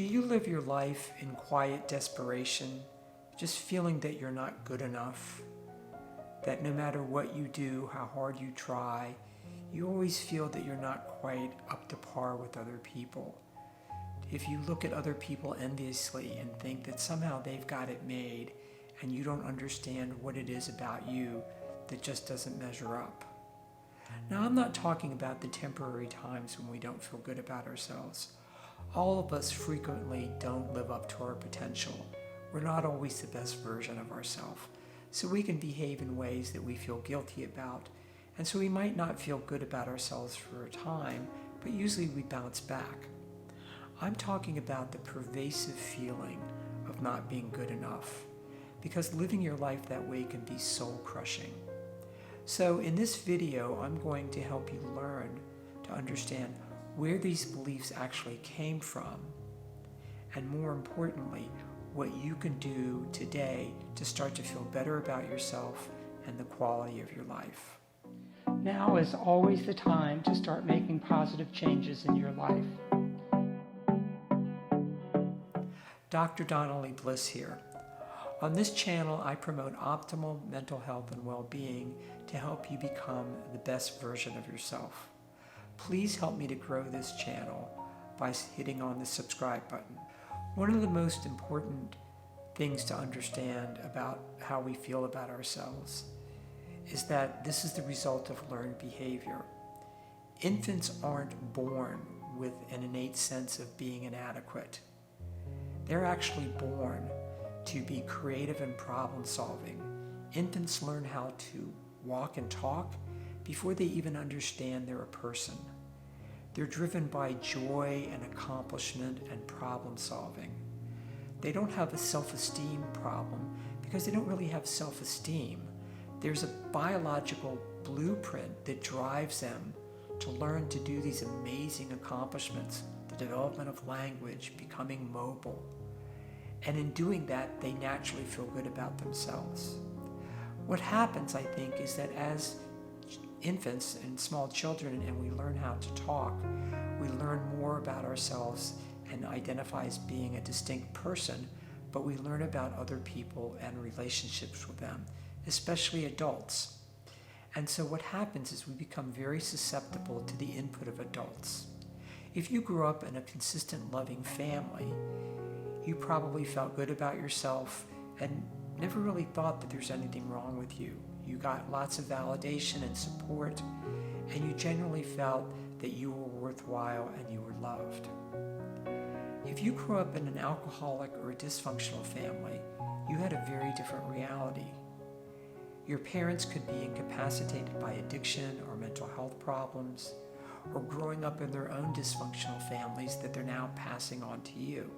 Do you live your life in quiet desperation, just feeling that you're not good enough? That no matter what you do, how hard you try, you always feel that you're not quite up to par with other people. If you look at other people enviously and think that somehow they've got it made and you don't understand what it is about you that just doesn't measure up. Now, I'm not talking about the temporary times when we don't feel good about ourselves. All of us frequently don't live up to our potential. We're not always the best version of ourselves. So we can behave in ways that we feel guilty about. And so we might not feel good about ourselves for a time, but usually we bounce back. I'm talking about the pervasive feeling of not being good enough, because living your life that way can be soul-crushing. So in this video, I'm going to help you learn to understand where these beliefs actually came from, and more importantly, what you can do today to start to feel better about yourself and the quality of your life. Now is always the time to start making positive changes in your life. Dr. Donna, Leigh Bliss here. On this channel, I promote optimal mental health and well-being to help you become the best version of yourself. Please help me to grow this channel by hitting on the subscribe button. One of the most important things to understand about how we feel about ourselves is that this is the result of learned behavior. Infants aren't born with an innate sense of being inadequate. They're actually born to be creative and problem solving. Infants learn how to walk and talk before they even understand they're a person. They're driven by joy and accomplishment and problem solving. They don't have a self-esteem problem because they don't really have self-esteem. There's a biological blueprint that drives them to learn to do these amazing accomplishments, the development of language, becoming mobile. And in doing that, they naturally feel good about themselves. What happens, I think, is that as infants and small children and we learn how to talk, we learn more about ourselves and identify as being a distinct person, but we learn about other people and relationships with them, especially adults. And so what happens is we become very susceptible to the input of adults. If you grew up in a consistent, loving family, you probably felt good about yourself and never really thought that there's anything wrong with you. You got lots of validation and support, and you generally felt that you were worthwhile and you were loved. If you grew up in an alcoholic or a dysfunctional family, you had a very different reality. Your parents could be incapacitated by addiction or mental health problems, or growing up in their own dysfunctional families that they're now passing on to you.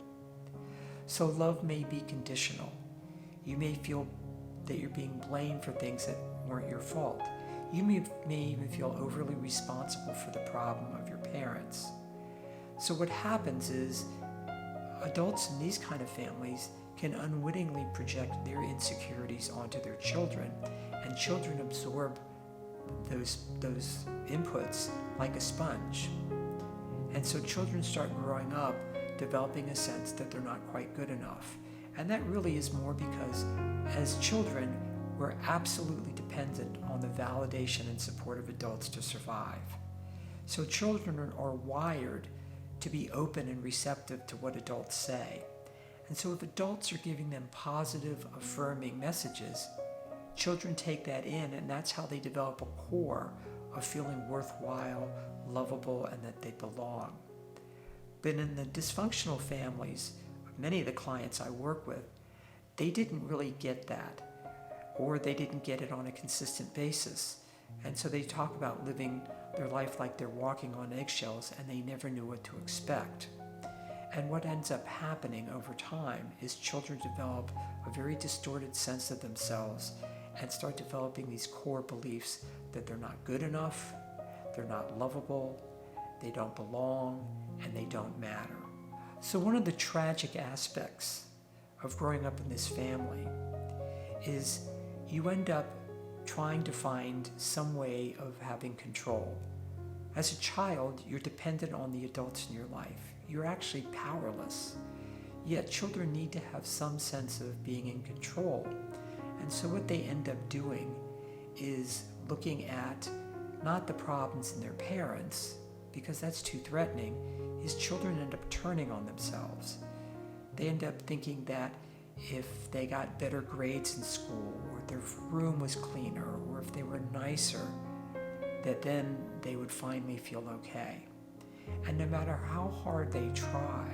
So love may be conditional. You may feel that you're being blamed for things that weren't your fault. You may even feel overly responsible for the problem of your parents. So what happens is adults in these kind of families can unwittingly project their insecurities onto their children, and children absorb those inputs like a sponge. And so children start growing up developing a sense that they're not quite good enough. And that really is more because as children, we're absolutely dependent on the validation and support of adults to survive. So children are wired to be open and receptive to what adults say. And so if adults are giving them positive, affirming messages, children take that in, and that's how they develop a core of feeling worthwhile, lovable, and that they belong. But in the dysfunctional families, many of the clients I work with, they didn't really get that, or they didn't get it on a consistent basis. And so they talk about living their life like they're walking on eggshells, and they never knew what to expect. And what ends up happening over time is children develop a very distorted sense of themselves and start developing these core beliefs that they're not good enough, they're not lovable, they don't belong, and they don't matter. So one of the tragic aspects of growing up in this family is you end up trying to find some way of having control. As a child, you're dependent on the adults in your life. You're actually powerless. Yet children need to have some sense of being in control. And so what they end up doing is looking at not the problems in their parents, because that's too threatening, is children end up turning on themselves. They end up thinking that if they got better grades in school, or their room was cleaner, or if they were nicer, that then they would finally feel okay. And no matter how hard they try,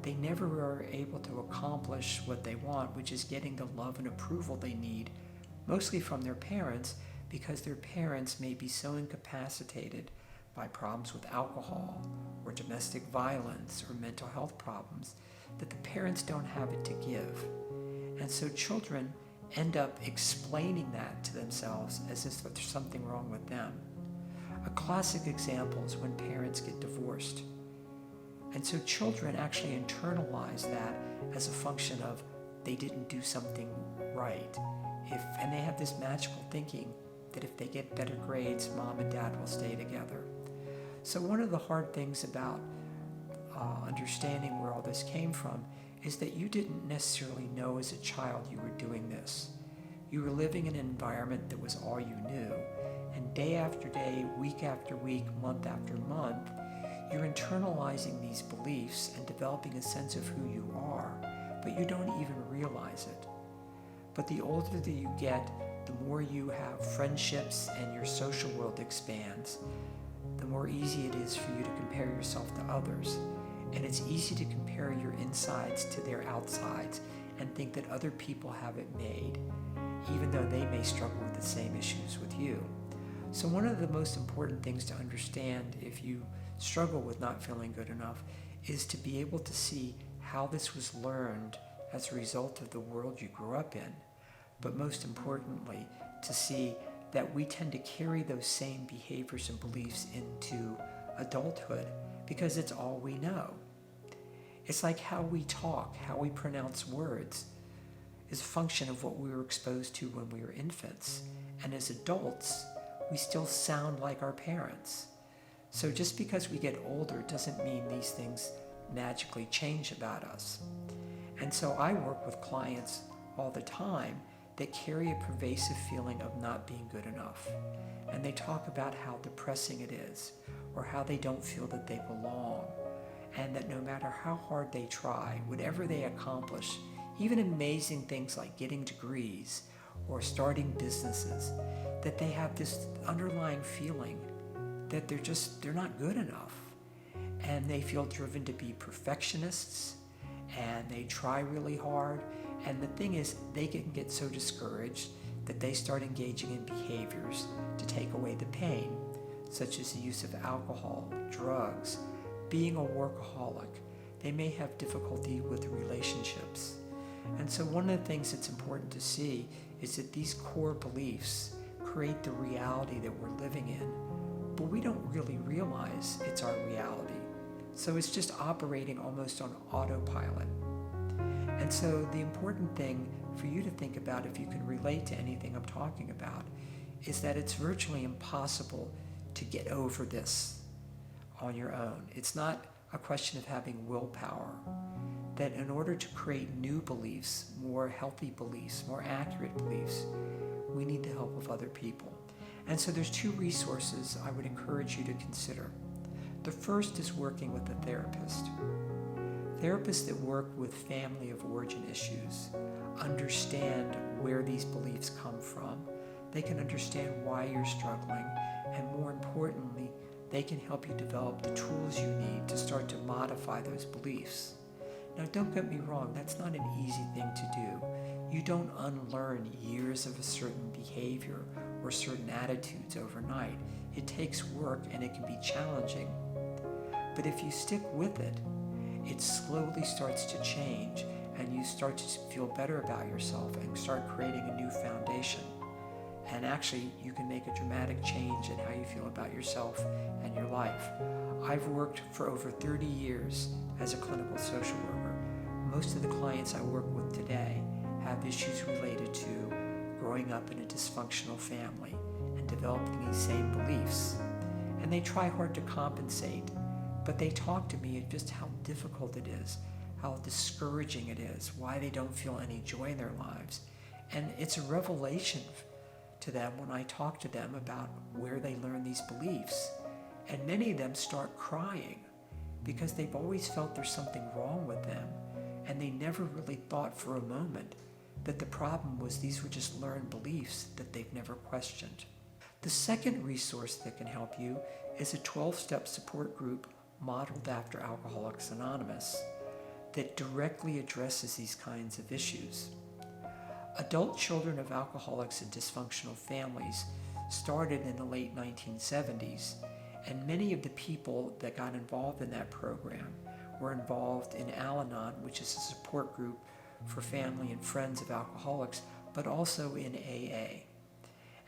they never are able to accomplish what they want, which is getting the love and approval they need, mostly from their parents, because their parents may be so incapacitated by problems with alcohol or domestic violence or mental health problems that the parents don't have it to give. And so children end up explaining that to themselves as if there's something wrong with them. A classic example is when parents get divorced. And so children actually internalize that as a function of they didn't do something right. And they have this magical thinking that if they get better grades, mom and dad will stay together. So one of the hard things about understanding where all this came from is that you didn't necessarily know as a child you were doing this. You were living in an environment that was all you knew. And day after day, week after week, month after month, you're internalizing these beliefs and developing a sense of who you are, but you don't even realize it. But the older that you get, the more you have friendships and your social world expands, the more easy it is for you to compare yourself to others. And it's easy to compare your insides to their outsides and think that other people have it made, even though they may struggle with the same issues with you. So one of the most important things to understand if you struggle with not feeling good enough is to be able to see how this was learned as a result of the world you grew up in. But most importantly, to see that we tend to carry those same behaviors and beliefs into adulthood because it's all we know. It's like how we talk, how we pronounce words is a function of what we were exposed to when we were infants. And as adults, we still sound like our parents. So just because we get older doesn't mean these things magically change about us. And so I work with clients all the time that carry a pervasive feeling of not being good enough. And they talk about how depressing it is, or how they don't feel that they belong, and that no matter how hard they try, whatever they accomplish, even amazing things like getting degrees or starting businesses, that they have this underlying feeling that they're not good enough. And they feel driven to be perfectionists, and they try really hard. And the thing is, they can get so discouraged that they start engaging in behaviors to take away the pain, such as the use of alcohol, drugs, being a workaholic. They may have difficulty with relationships. And so one of the things that's important to see is that these core beliefs create the reality that we're living in, but we don't really realize it's our reality. So it's just operating almost on autopilot. And so the important thing for you to think about, if you can relate to anything I'm talking about, is that it's virtually impossible to get over this on your own. It's not a question of having willpower. That in order to create new beliefs, more healthy beliefs, more accurate beliefs, we need the help of other people. And so there's two resources I would encourage you to consider. The first is working with a therapist. Therapists that work with family of origin issues understand where these beliefs come from. They can understand why you're struggling, and more importantly, they can help you develop the tools you need to start to modify those beliefs. Now, don't get me wrong, that's not an easy thing to do. You don't unlearn years of a certain behavior or certain attitudes overnight. It takes work and it can be challenging. But if you stick with it, it slowly starts to change, and you start to feel better about yourself and start creating a new foundation. And actually, you can make a dramatic change in how you feel about yourself and your life. I've worked for over 30 years as a clinical social worker. Most of the clients I work with today have issues related to growing up in a dysfunctional family and developing these same beliefs. And they try hard to compensate, but they talk to me of just how difficult it is, how discouraging it is, why they don't feel any joy in their lives. And it's a revelation to them when I talk to them about where they learn these beliefs. And many of them start crying because they've always felt there's something wrong with them, and they never really thought for a moment that the problem was these were just learned beliefs that they've never questioned. The second resource that can help you is a 12-step support group modeled after Alcoholics Anonymous that directly addresses these kinds of issues. Adult children of alcoholics and dysfunctional families started in the late 1970s, and many of the people that got involved in that program were involved in Al-Anon, which is a support group for family and friends of alcoholics, but also in AA.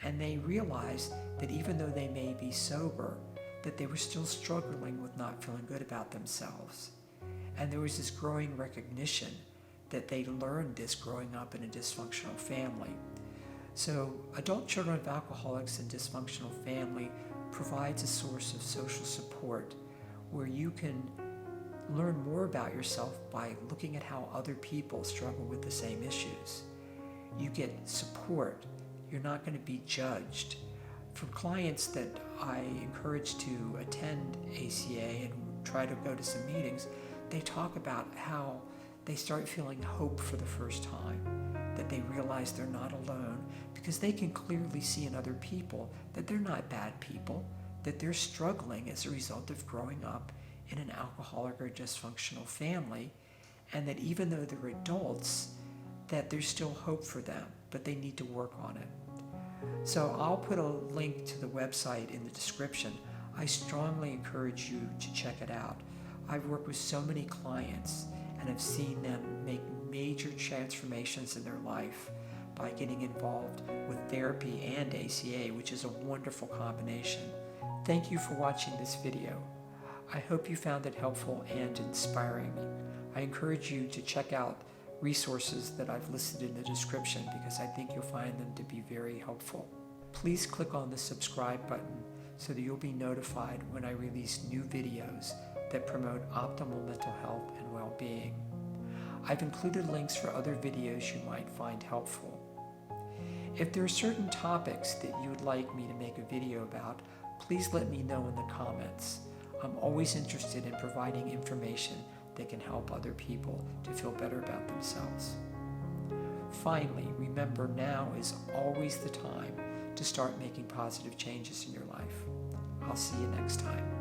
And they realized that even though they may be sober, that they were still struggling with not feeling good about themselves. And there was this growing recognition that they learned this growing up in a dysfunctional family. So adult children of alcoholics and dysfunctional family provides a source of social support where you can learn more about yourself by looking at how other people struggle with the same issues. You get support. You're not going to be judged. For clients that I encourage to attend ACA and try to go to some meetings, they talk about how they start feeling hope for the first time, that they realize they're not alone because they can clearly see in other people that they're not bad people, that they're struggling as a result of growing up in an alcoholic or dysfunctional family, and that even though they're adults, that there's still hope for them, but they need to work on it. So I'll put a link to the website in the description. I strongly encourage you to check it out. I've worked with so many clients and have seen them make major transformations in their life by getting involved with therapy and ACA, which is a wonderful combination. Thank you for watching this video. I hope you found it helpful and inspiring. I encourage you to check out resources that I've listed in the description because I think you'll find them to be very helpful. Please click on the subscribe button so that you'll be notified when I release new videos that promote optimal mental health and well-being. I've included links for other videos you might find helpful. If there are certain topics that you would like me to make a video about, please let me know in the comments. I'm always interested in providing information that can help other people to feel better about themselves. Finally, remember now is always the time to start making positive changes in your life. I'll see you next time.